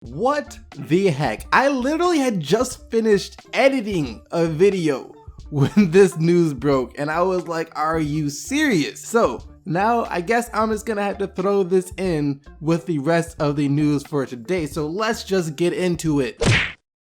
What the heck? I literally had just finished editing a video when this news broke and I was like, are you serious? So now I guess I'm just gonna have to throw this in with the rest of the news for today. So let's just get into it.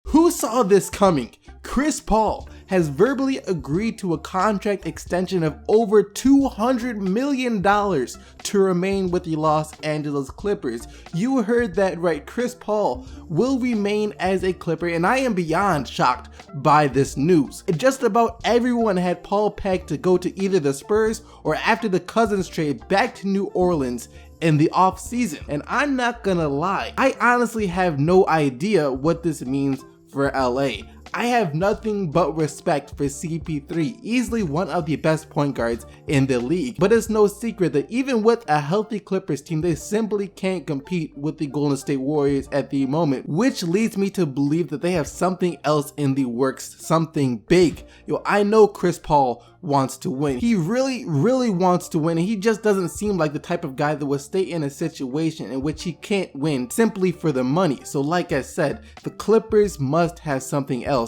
Who saw this coming? Chris Paul has verbally agreed to a contract extension of over $200 million to remain with the Los Angeles Clippers. You heard that right, Chris Paul will remain as a Clipper, and I am beyond shocked by this news. Just about everyone had Paul pegged to go to either the Spurs or after the Cousins trade back to New Orleans in the off season. And I'm not gonna lie, I honestly have no idea what this means for LA. I have nothing but respect for CP3, easily one of the best point guards in the league, but it's no secret that even with a healthy Clippers team, they simply can't compete with the Golden State Warriors at the moment, which leads me to believe that they have something else in the works, something big. I know Chris Paul wants to win. He really wants to win, and he just doesn't seem like the type of guy that would stay in a situation in which he can't win simply for the money. So like I said, the Clippers must have something else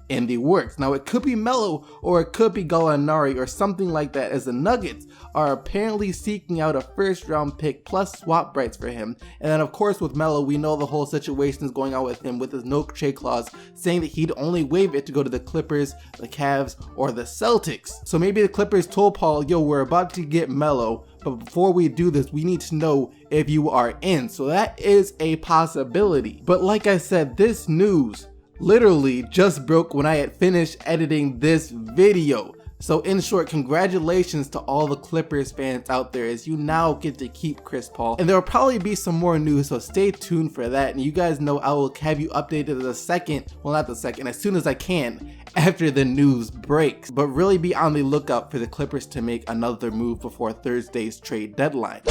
in the works. Now it could be Melo or it could be Gallinari or something like that, as the Nuggets are apparently seeking out a first round pick plus swap rights for him. And then of course with Melo, we know the whole situation is going on with him with his no trade clause, saying that he'd only waive it to go to the Clippers, the Cavs, or the Celtics. So maybe the Clippers told Paul, yo, we're about to get Melo, but before we do this, we need to know if you are in. So that is a possibility. But like I said, this news literally just broke when I had finished editing this video. So in short, congratulations to all the Clippers fans out there, as you now get to keep Chris Paul. And there will probably be some more news, so stay tuned for that. And you guys know I will have you updated as soon as I can after the news breaks. But really be on the lookout for the Clippers to make another move before Thursday's trade deadline.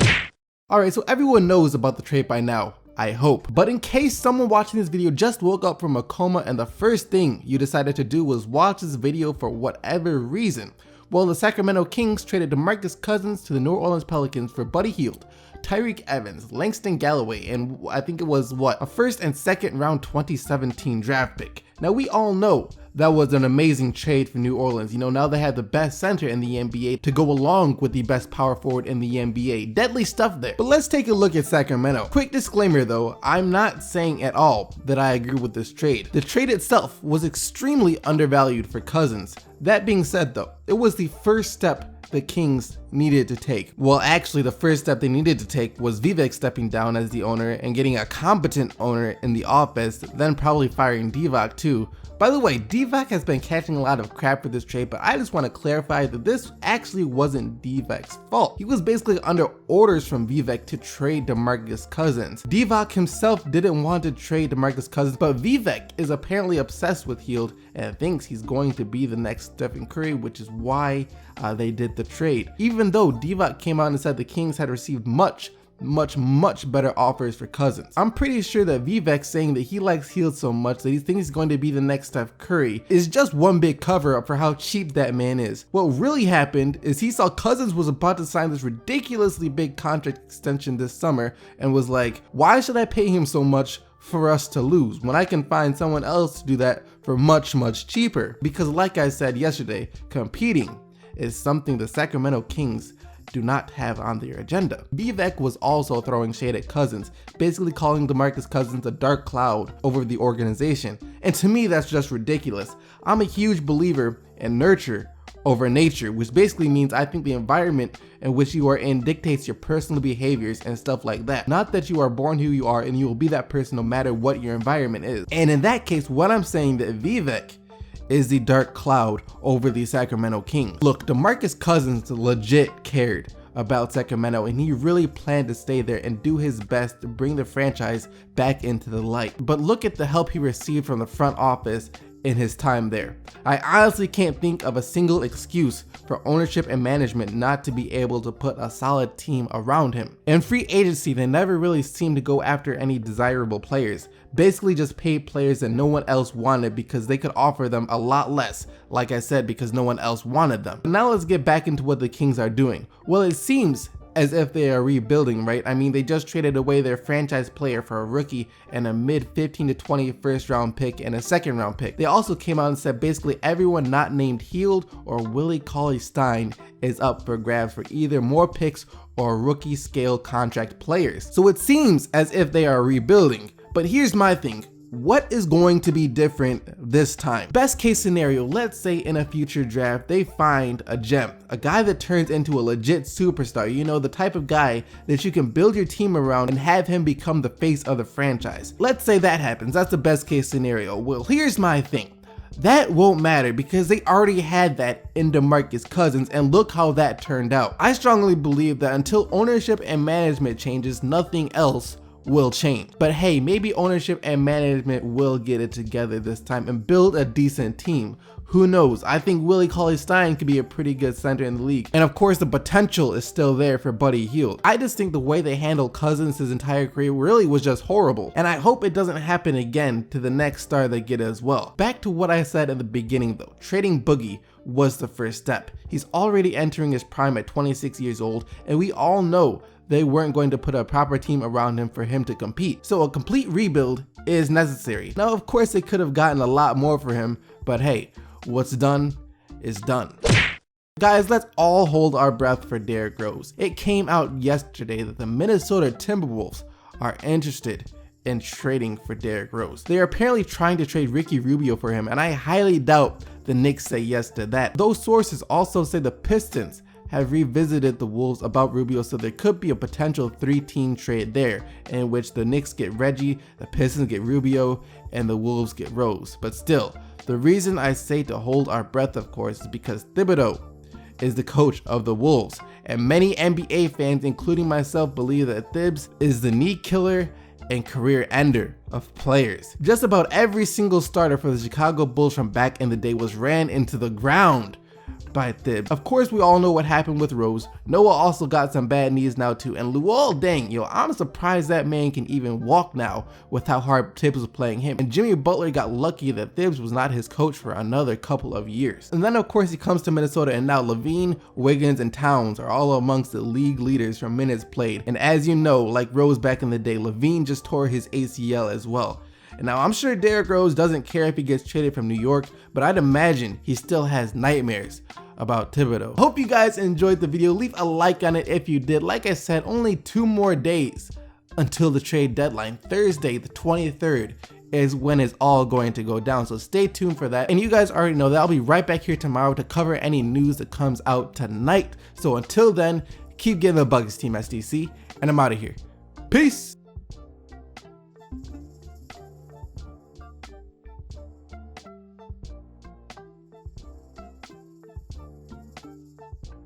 Alright, so everyone knows about the trade by now, I hope. But in case someone watching this video just woke up from a coma and the first thing you decided to do was watch this video for whatever reason, well, the Sacramento Kings traded DeMarcus Cousins to the New Orleans Pelicans for Buddy Hield, Tyreke Evans, Langston Galloway, and I think it was a first and second round 2017 draft pick. Now we all know that was an amazing trade for New Orleans. Now they have the best center in the NBA to go along with the best power forward in the NBA. Deadly stuff there. But let's take a look at Sacramento. Quick disclaimer though, I'm not saying at all that I agree with this trade. The trade itself was extremely undervalued for Cousins. That being said though, it was the first step the Kings needed to take. Well, actually the first step they needed to take was Vivek stepping down as the owner and getting a competent owner in the office, then probably firing Divac too. By the way, Divac has been catching a lot of crap for this trade, but I just want to clarify that this actually wasn't Divac's fault. He was basically under orders from Vivek to trade DeMarcus Cousins. Divac himself didn't want to trade DeMarcus Cousins, but Vivek is apparently obsessed with Hield and thinks he's going to be the next Stephen Curry, which is why they did the trade. Even though Divac came out and said the Kings had received much better offers for Cousins. I'm pretty sure that Vivek saying that he likes Hield so much that he thinks he's going to be the next Steph Curry is just one big cover up for how cheap that man is. What really happened is he saw Cousins was about to sign this ridiculously big contract extension this summer and was like, why should I pay him so much for us to lose when I can find someone else to do that for much cheaper? Because like I said yesterday, competing is something the Sacramento Kings do not have on their agenda. Vivek was also throwing shade at Cousins, basically calling DeMarcus Cousins a dark cloud over the organization. And to me, that's just ridiculous. I'm a huge believer in nurture over nature, which basically means I think the environment in which you are in dictates your personal behaviors and stuff like that. Not that you are born who you are and you will be that person no matter what your environment is. And in that case, what I'm saying that Vivek is the dark cloud over the Sacramento Kings. Look, DeMarcus Cousins legit cared about Sacramento and he really planned to stay there and do his best to bring the franchise back into the light. But look at the help he received from the front office in his time there. I honestly can't think of a single excuse for ownership and management not to be able to put a solid team around him. In free agency, they never really seemed to go after any desirable players, basically just paid players that no one else wanted because they could offer them a lot less, like I said, because no one else wanted them. But now let's get back into what the Kings are doing. Well, it seems as if they are rebuilding, right? I mean, they just traded away their franchise player for a rookie and a mid 15 to 20 first round pick and a second round pick. They also came out and said basically everyone not named Hield or Willie Cauley-Stein is up for grabs for either more picks or rookie scale contract players. So it seems as if they are rebuilding. But here's my thing. What is going to be different this time? Best case scenario, let's say in a future draft, they find a gem, a guy that turns into a legit superstar, you know, the type of guy that you can build your team around and have him become the face of the franchise. Let's say that happens, that's the best case scenario. Well, here's my thing. That won't matter because they already had that in DeMarcus Cousins, and look how that turned out. I strongly believe that until ownership and management changes, nothing else will change. But hey, maybe ownership and management will get it together this time and build a decent team. Who knows? I think Willie Cauley-Stein could be a pretty good center in the league. And of course, the potential is still there for Buddy Hield. I just think the way they handled Cousins his entire career really was just horrible. And I hope it doesn't happen again to the next star they get as well. Back to what I said in the beginning though, trading Boogie was the first step. He's already entering his prime at 26 years old, and we all know they weren't going to put a proper team around him for him to compete. So a complete rebuild is necessary. Now, of course, they could have gotten a lot more for him, but hey, what's done is done. Guys, let's all hold our breath for Derrick Rose. It came out yesterday that the Minnesota Timberwolves are interested in trading for Derrick Rose. They are apparently trying to trade Ricky Rubio for him, and I highly doubt the Knicks say yes to that. Those sources also say the Pistons have revisited the Wolves about Rubio, so there could be a potential 3-team trade there in which the Knicks get Reggie, the Pistons get Rubio, and the Wolves get Rose. But still, the reason I say to hold our breath, of course, is because Thibodeau is the coach of the Wolves, and many NBA fans, including myself, believe that Thibs is the knee killer and career ender of players. Just about every single starter for the Chicago Bulls from back in the day was ran into the ground by Thibs. Of course, we all know what happened with Rose. Noah also got some bad knees now too, and Luol Deng, yo, I'm surprised that man can even walk now with how hard Thibs was playing him. And Jimmy Butler got lucky that Thibs was not his coach for another couple of years. And then of course he comes to Minnesota, and now Levine, Wiggins, and Towns are all amongst the league leaders for minutes played. And as you know, like Rose back in the day, Levine just tore his ACL as well. And now I'm sure Derrick Rose doesn't care if he gets traded from New York, but I'd imagine he still has nightmares about Thibodeau. Hope you guys enjoyed the video. Leave a like on it if you did. Like I said, only 2 more days until the trade deadline. Thursday the 23rd is when it's all going to go down, so stay tuned for that. And you guys already know that I'll be right back here tomorrow to cover any news that comes out tonight. So until then, keep getting the Buckets, Team SDC, and I'm out of here. Peace.